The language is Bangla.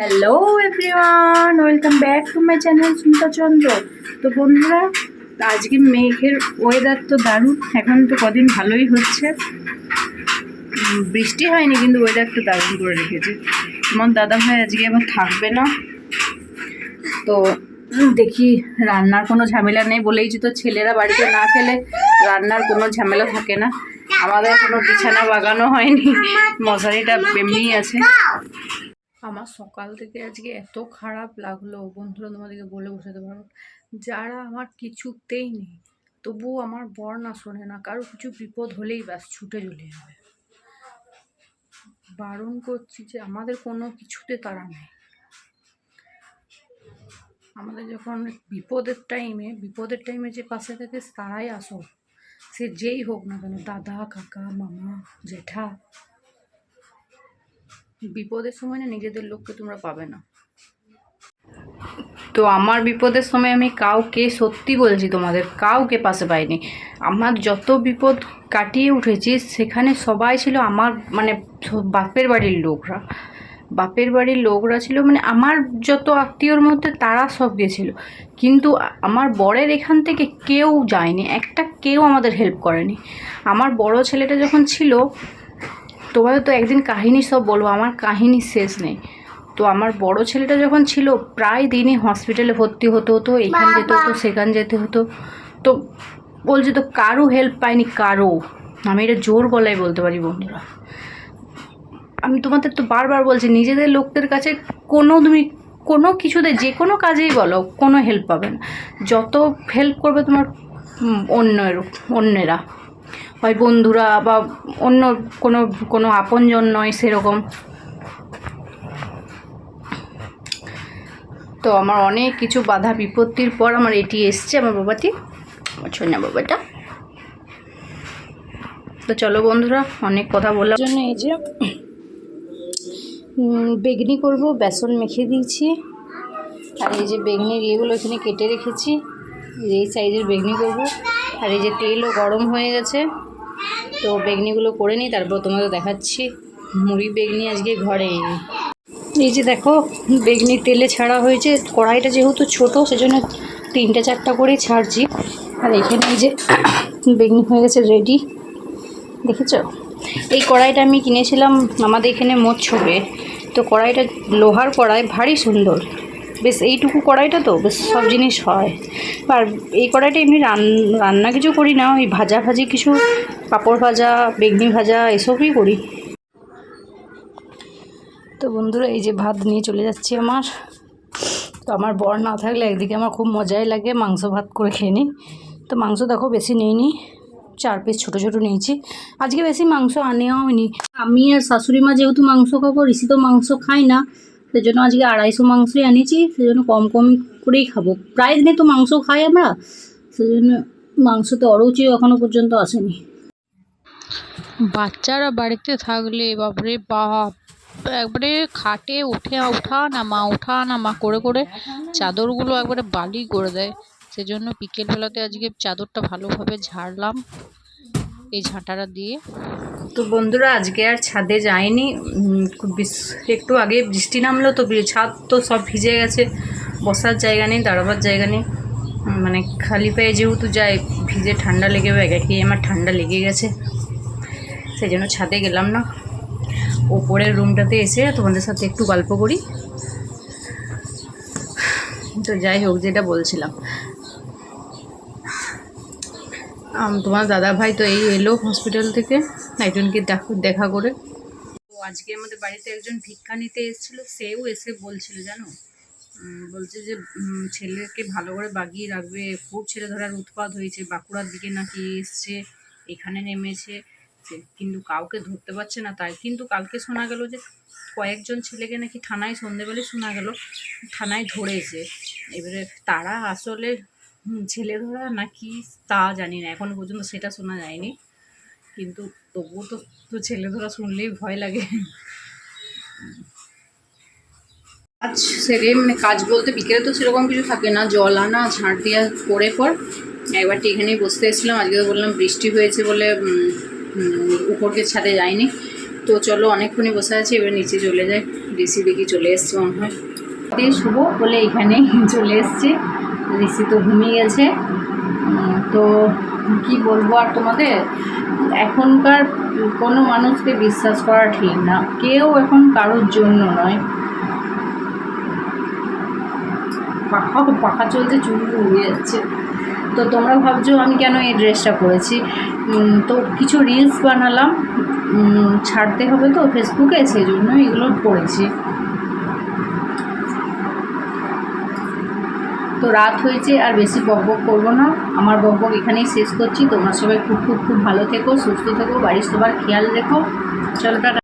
Hello everyone, welcome back to my channel Sumita Chandra. তো বন্ধুরা, আজকে মেঘের ওয়েদার তো দারুণ। এখন তো কদিন ভালোই হচ্ছে, বৃষ্টি হয়নি কিন্তু ওয়েদারটা দারুণ করে রেখেছে। তোমার দাদা ভাই আজকে আবার থাকবে না, তো দেখি রান্নার কোনো ঝামেলা নেই বলেইছি তো। ছেলেরা বাড়িতে না খেলে রান্নার কোনো ঝামেলা থাকে না। আমাদের কোনো বিছানা বাগানো হয়নি, মশারিটা এমনিই আছে। আমার সকাল থেকে আজকে এত খারাপ লাগলো বন্ধুরা, তোমাদেরকে বলে বোঝাতে পারবো। যারা আমার কিছুতেই নেই, তবুও আমার বর না শোনে না। কারো কিছু বিপদ হলেই ব্যাস ছুটে চলে যাবে। বারণ করছি যে আমাদের কোনো কিছুতে তারা নেই। আমাদের যখন বিপদের টাইমে যে পাশে থাকে তারাই আসো, সে যেই হোক না কেন, দাদা, কাকা, মামা, জেঠা। বিপদের সময় না নিজেদের লোককে তোমরা পাবে না। তো আমার বিপদের সময় আমি কাউকে, সত্যি বলছি তোমাদের, কাউকে পাশে পাইনি। আমার যত বিপদ কাটিয়ে উঠেছি সেখানে সবাই ছিল আমার মানে বাপের বাড়ির লোকরা ছিল, মানে আমার যত আত্মীয়র মধ্যে তারা সব গেছিলো। কিন্তু আমার বরের এখান থেকে কেউ যায়নি, কেউ আমাদের হেল্প করেনি। আমার বড় ছেলেটা যখন ছিল, তোমাদের তো একদিন কাহিনী সব বলবো, আমার কাহিনী শেষ নেই। তো আমার বড় ছেলেটা যখন ছিল, প্রায় দিনই হসপিটালে ভর্তি হতে হতো, এখান যেতে হতো, সেখান যেতে হতো। তো বলছি তো, কারো হেল্প পাইনি, কারো। আমি এটা জোর গলায় বলতে পারি বন্ধুরা। আমি তোমাদের তো বারবার বলছি, নিজেদের লোকদের কাছে তুমি কোনো কিছুতে, যে কোনো কাজেই বলো, কোনো হেল্প পাবে না। যত হেল্প করবে তোমার অন্যেরা, হয় বন্ধুরা বা অন্য কোনো আপনজন নয় সেরকম। তো আমার অনেক কিছু বাধা বিপত্তির পর আমার এটি এসছে, আমার বাবাটি, আমার ছোনা বাবাটা। তো চলো বন্ধুরা, অনেক কথা বলার জন্য এই যে বেগনি করব, বেসন মেখে দিয়েছি। আর এই যে বেগনির ইয়েগুলো এখানে কেটে রেখেছি, এই সাইজের বেগনি করব। আর এই যে তেলও গরম হয়ে গেছে, তো বেগনিগুলো করে নিই, তারপর তোমাদের দেখাচ্ছি। মুড়ি বেগনি আজকে ঘরে। এই যে দেখো, বেগনি তেলে ছাড়া হয়েছে। কড়াইটা যেহেতু ছোট, সেজন্য 3-4টা করে ছাড়ছি। আর এখানে এই যে বেগনি হয়ে গেছে রেডি, দেখেছ? এই কড়াইটা আমি কিনেছিলাম আমাদের এখানে মোচ্ছবে। তো কড়াইটা লোহার কড়াই, ভারী সুন্দর। বেশ এইটুকু কড়াইটা তো বেশ সব জিনিস হয়। আর এই কড়াইটা এমনি রান্না কিছু করি না, ওই ভাজি কিছু, পাঁপড় ভাজা, বেগনি ভাজা এসবই করি। তো বন্ধুরা, এই যে ভাত নিয়ে চলে যাচ্ছি আমার। তো আমার বর না থাকলে একদিকে আমার খুব মজাই লাগে মাংস ভাত করে খেয়ে নিই। তো মাংস দেখো বেশি নিইনি, 4 পিস ছোটো ছোটো নিয়েছি। আজকে বেশি মাংস আনেও হয়নি। আমি আর শাশুড়ি মা যেহেতু মাংস খাবো, ঋষি তো মাংস খাই না, সেজন্য আজকে 250 মাংসই আনিয়েছি। সেজন্য কম করেই খাবো। প্রায় দিনে তো মাংস খাই আমরা, সেজন্য মাংসতে অরুচি এখনও পর্যন্ত আসেনি। বাচ্চারা বাড়িতে থাকলে বাপরে বাপ, একবারে খাটে ওঠা নামা করে করে চাদরগুলো একবারে বালি করে দেয়। সেজন্য বিকেলবেলাতে আজকে চাদরটা ভালোভাবে ঝাড়লাম এই ঝাঁটারা দিয়ে। তো বন্ধুরা, আজকে আর ছাদে যাইনি। একটু আগে বৃষ্টি নামলো, তো ছাদ তো সব ভিজে গেছে। বসার জায়গা নেই, দাঁড়াবার জায়গা নেই, মানে খালি পায়ে যেহেতু যাই, ভিজে ঠান্ডা লেগে একাকি আমার ঠান্ডা লেগে গেছে। সেই জন্য ছাদে গেলাম না। ওপরের রুমটাতে এসে তোমাদের সাথে একটু গল্প করি। তো যাই হোক, যেটা বলছিলাম, তোমার দাদা ভাই তো এই এলো হসপিটাল থেকে একজনকে দেখা করে। তো আজকে আমাদের বাড়িতে একজন ভিক্ষা নিতে এসেছিলো, সেও এসে বলছিল, জানো, বলছে যে ছেলেকে ভালো করে বাগিয়ে রাখবে, খুব ছেলে ধরার উৎপাত হয়েছে, বাঁকুড়ার দিকে নাকি এসছে, এখানে নেমেছে, কিন্তু কাউকে ধরতে পারছে না। তাই কিন্তু কালকে শোনা গেল যে কয়েকজন ছেলেকে নাকি থানায়, সন্ধেবেলায় শোনা গেল থানায় ধরেছে। এবারে তারা আসলে ছেলে ধরা নাকি তা জানি না, এখনো পর্যন্ত সেটা শোনা যায়নি। কিন্তু তবুও তো ছেলে ধরা শুনলেই ভয় লাগে। কাজ সেরে, মানে কাজ বলতে বিকেলে তো সেরকম কিছু থাকে না, জল আনা, ঝাঁট দেওয়া করে পর একবারটি এখানেই বসতে এসেছিলাম। আজকে তো বললাম বৃষ্টি হয়েছে বলে উপরকে ছাদে যায়নি। তো চলো, অনেকক্ষণই বসে আছি, এবার নিচে চলে যাই, ঋষি দেখি চলে এসছে মনে হয়। শুভ বলে এখানে চলে এসছে, ঋষি তো ঘুমিয়ে গেছে। তো কি বলবো আর তোমাদের, এখনকার কোনো মানুষকে বিশ্বাস করা ঠিক না, কেউ এখন কারোর জন্য নয়। পাখা চলছে, চুল উড়ে যাচ্ছে। তো তোমরা ভাবছো আমি কেন এই ড্রেসটা পরেছি, তো কিছু রিলস বানালাম, ছাড়তে হবে তো ফেসবুকে, সেই জন্য এগুলো পরেছি। তো রাত হয়েছে, আর বেশি বকবক করবো না, আমার বকবক এখানেই শেষ করছি। তোমরা সবাই খুব খুব খুব ভালো থেকো, সুস্থ থেকো, বাড়ির সবার খেয়াল রেখো। চলো টাটা।